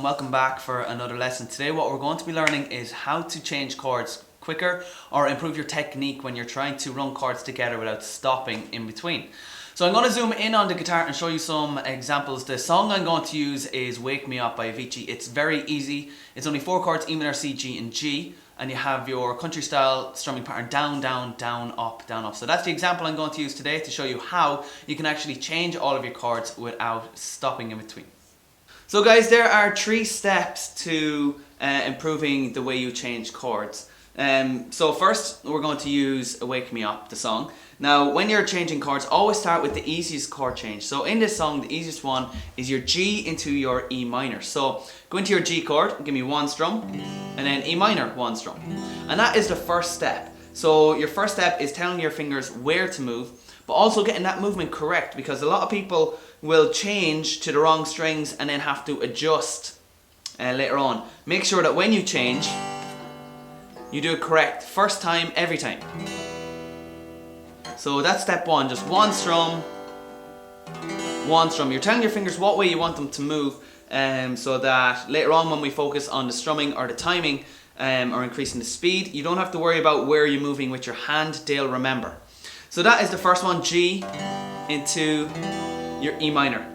welcome back for another lesson. Today what we're going to be learning is how to change chords quicker or improve your technique when you're trying to run chords together without stopping in between. So I'm going to zoom in on the guitar and show you some examples. The song I'm going to use is Wake Me Up by Avicii. It's very easy. It's only 4 chords, E minor, C, G and G, and you have your country style strumming pattern down, down, down, up, down, up. So that's the example I'm going to use today to show you how you can actually change all of your chords without stopping in between. So guys, there are 3 steps to improving the way you change chords. So first we're going to use Wake Me Up, the song. Now when you're changing chords, always start with the easiest chord change. So in this song, the easiest one is your G into your E minor. So go into your G chord, give me 1 strum, and then E minor, 1 strum. And that is the first step. So your first step is telling your fingers where to move, but also getting that movement correct, because a lot of people will change to the wrong strings and then have to adjust later on. Make sure that when you change, you do it correct first time, every time. So that's step 1, just 1 strum, 1 strum. You're telling your fingers what way you want them to move, so that later on when we focus on the strumming or the timing or increasing the speed, you don't have to worry about where you're moving with your hand, they'll remember. So that is the first one, G into your E minor.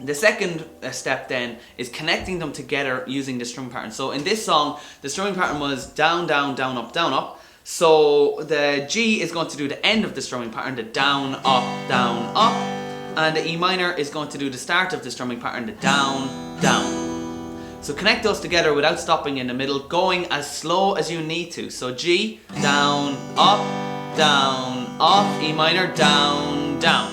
The second step then is connecting them together using the strumming pattern. So in this song, the strumming pattern was down, down, down, up, down, up. So the G is going to do the end of the strumming pattern, the down, up, down, up. And the E minor is going to do the start of the strumming pattern, the down, down. So connect those together without stopping in the middle, going as slow as you need to. So G, down, up, E minor, down, down.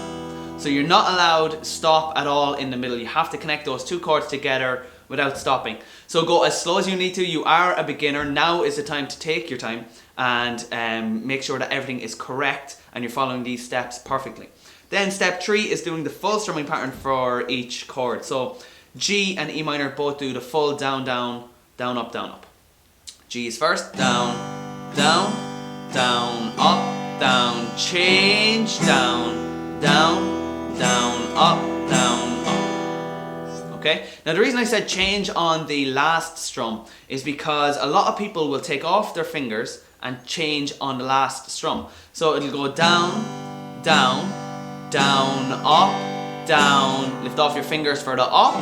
So you're not allowed stop at all in the middle. You have to connect those 2 chords together without stopping. So go as slow as you need to. You are a beginner. Now is the time to take your time and make sure that everything is correct and you're following these steps perfectly. Then step 3 is doing the full strumming pattern for each chord. So G and E minor both do the full down, down, down, up, down, up. G is first, down, down, down, up, down, change, down, down, down, up, down, up. Okay? Now the reason I said change on the last strum is because a lot of people will take off their fingers and change on the last strum. So it'll go down, down, down, up, down, lift off your fingers for the up,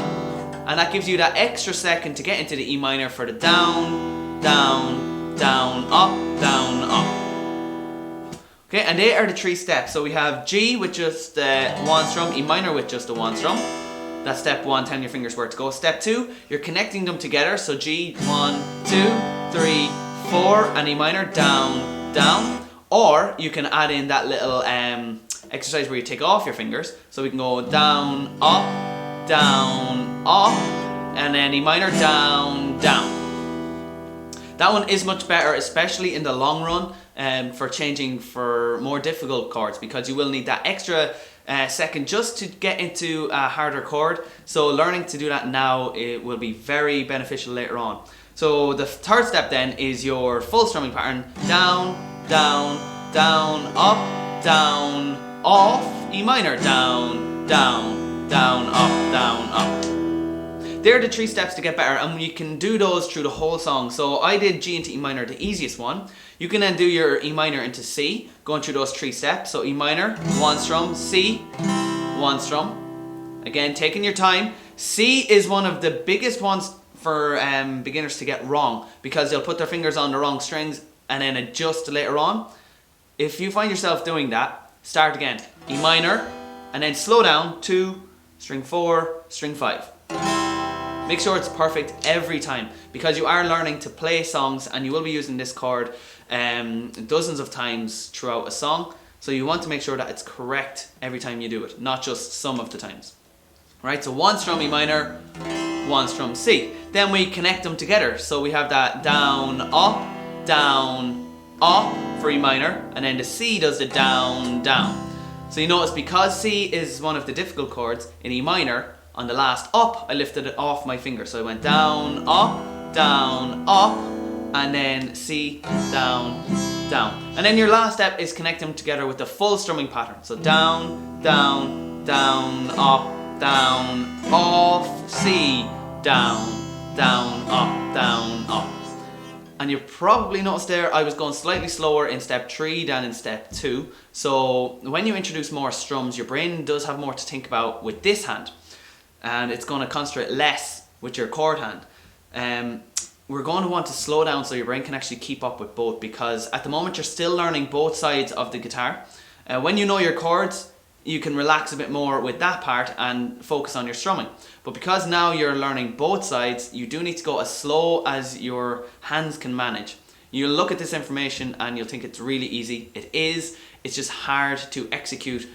and that gives you that extra second to get into the E minor for the down, down, down, up, down, up. Okay, and they are the 3 steps. So we have G with just 1 strum, E minor with just the 1 strum. That's step 1, telling your fingers where to go. Step 2, you're connecting them together. So G, 1, 2, 3, 4, and E minor, down, down. Or you can add in that little exercise where you take off your fingers. So we can go down, up, and then E minor, down, down. That one is much better, especially in the long run, for changing for more difficult chords, because you will need that extra second just to get into a harder chord. So learning to do that now, it will be very beneficial later on. So the third step then is your full strumming pattern, down, down, down, up, down, off, E minor, down, down, down, up, down, up. They're the 3 steps to get better, and you can do those through the whole song. So I did G into E minor, the easiest one. You can then do your E minor into C, going through those 3 steps. So E minor, 1 strum, C, 1 strum. Again, taking your time. C is one of the biggest ones for beginners to get wrong, because they'll put their fingers on the wrong strings and then adjust later on. If you find yourself doing that, start again. E minor, and then slow down to string 4, string 5. Make sure it's perfect every time, because you are learning to play songs and you will be using this chord dozens of times throughout a song. So you want to make sure that it's correct every time you do it, not just some of the times. Right, so 1 strum E minor, 1 strum C. Then we connect them together. So we have that down, up for E minor, and then the C does the down, down. So you notice, because C is one of the difficult chords in E minor, on the last up, I lifted it off my finger. So I went down, up, and then C, down, down. And then your last step is connect them together with the full strumming pattern. So down, down, down, up, down, off, C, down, down, up, down, up. And you probably noticed there I was going slightly slower in step 3 than in step 2. So when you introduce more strums, your brain does have more to think about with this hand. And it's going to concentrate less with your chord hand. We're going to want to slow down so your brain can actually keep up with both, because at the moment you're still learning both sides of the guitar. When you know your chords, you can relax a bit more with that part and focus on your strumming. But because now you're learning both sides, you do need to go as slow as your hands can manage. You'll look at this information and you'll think it's really easy. It is. It's just hard to execute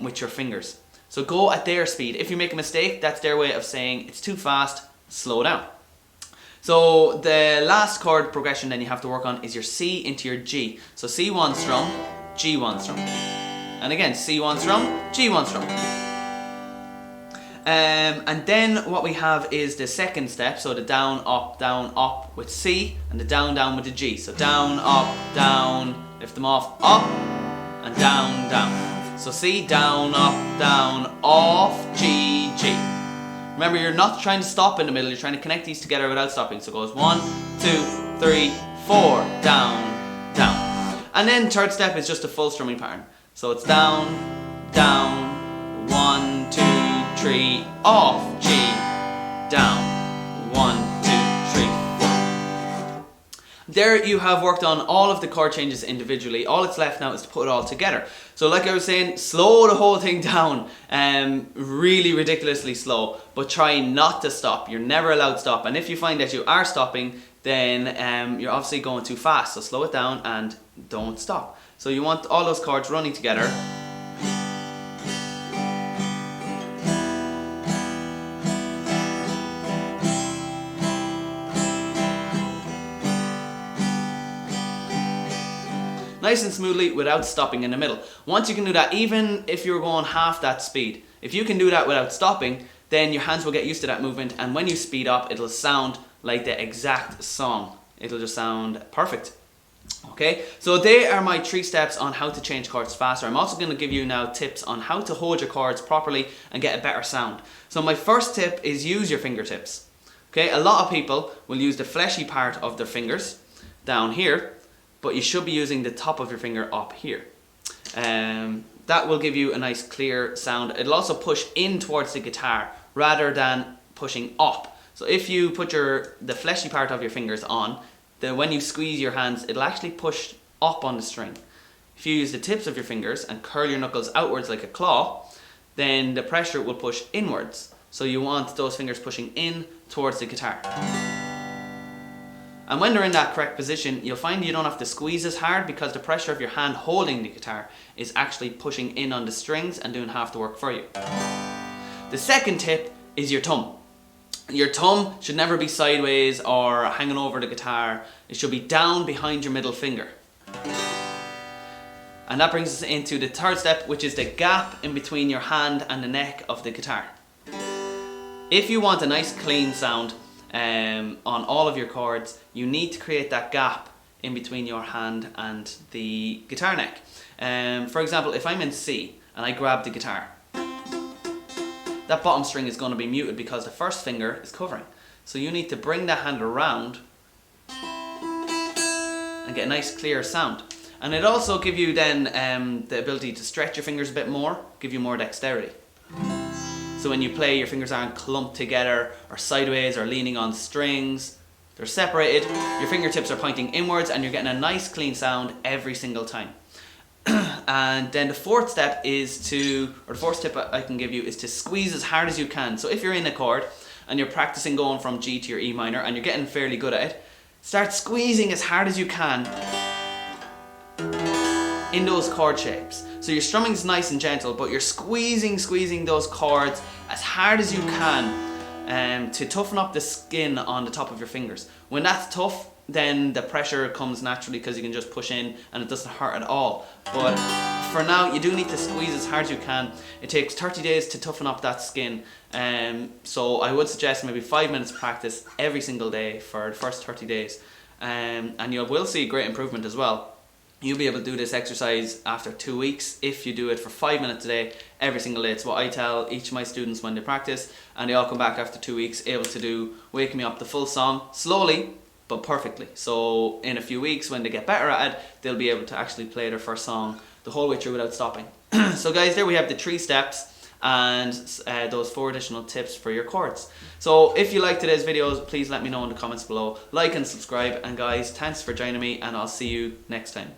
with your fingers. So go at their speed. If you make a mistake, that's their way of saying it's too fast, slow down. So the last chord progression then you have to work on is your C into your G. So C1 strum, G1 strum. And again, C1 strum, G1 strum. And then what we have is the second step, so the down, up with C, and the down, down with the G. So down, lift them off, up, and down, down. So C, down, off, G, G. Remember, you're not trying to stop in the middle, you're trying to connect these together without stopping. So it goes 1, 2, 3, 4, down, down. And then third step is just a full strumming pattern. So it's down, 1, 2, 3, off, G, down, 1, 2, 3, 4. There you have worked on all of the chord changes individually. All that's left now is to put it all together. So like I was saying, slow the whole thing down, really ridiculously slow, but try not to stop. You're never allowed to stop, and if you find that you are stopping, then you're obviously going too fast. So slow it down and don't stop. So you want all those chords running together. Nice and smoothly without stopping in the middle. Once you can do that, even if you're going half that speed, if you can do that without stopping, then your hands will get used to that movement, and when you speed up, it'll sound like the exact song. It'll just sound perfect. Okay, so they are my 3 steps on how to change chords faster. I'm also going to give you now tips on how to hold your chords properly and get a better sound. So my first tip is use your fingertips. Okay, a lot of people will use the fleshy part of their fingers down here, but you should be using the top of your finger up here. That will give you a nice clear sound. It'll also push in towards the guitar rather than pushing up. So if you put the fleshy part of your fingers on, then when you squeeze your hands, it'll actually push up on the string. If you use the tips of your fingers and curl your knuckles outwards like a claw, then the pressure will push inwards. So you want those fingers pushing in towards the guitar. And when they're in that correct position, you'll find you don't have to squeeze as hard because the pressure of your hand holding the guitar is actually pushing in on the strings and doing half the work for you. The second tip is your thumb. Your thumb should never be sideways or hanging over the guitar. It should be down behind your middle finger. And that brings us into the third step, which is the gap in between your hand and the neck of the guitar. If you want a nice clean sound on all of your chords, you need to create that gap in between your hand and the guitar neck. For example, if I'm in C and I grab the guitar, that bottom string is going to be muted because the first finger is covering. So you need to bring that hand around and get a nice clear sound. And it also give you then the ability to stretch your fingers a bit more, give you more dexterity. So when you play, your fingers aren't clumped together or sideways or leaning on strings. They're separated, your fingertips are pointing inwards, and you're getting a nice clean sound every single time. And then the fourth step is the fourth tip I can give you is to squeeze as hard as you can. So if you're in a chord and you're practicing going from G to your E minor and you're getting fairly good at it, start squeezing as hard as you can in those chord shapes. So your strumming is nice and gentle, but you're squeezing those chords as hard as you can to toughen up the skin on the top of your fingers. When that's tough, then the pressure comes naturally because you can just push in and it doesn't hurt at all. But for now, you do need to squeeze as hard as you can. It takes 30 days to toughen up that skin. So I would suggest maybe 5 minutes practice every single day for the first 30 days. And you will see great improvement as well. You'll be able to do this exercise after 2 weeks if you do it for 5 minutes a day, every single day. It's what I tell each of my students when they practice, and they all come back after 2 weeks able to do Wake Me Up, the full song, slowly but perfectly. So in a few weeks, when they get better at it, they'll be able to actually play their first song the whole way through without stopping. So guys, there we have the 3 steps and those 4 additional tips for your chords. So if you liked today's videos, please let me know in the comments below. Like and subscribe, and guys, thanks for joining me, and I'll see you next time.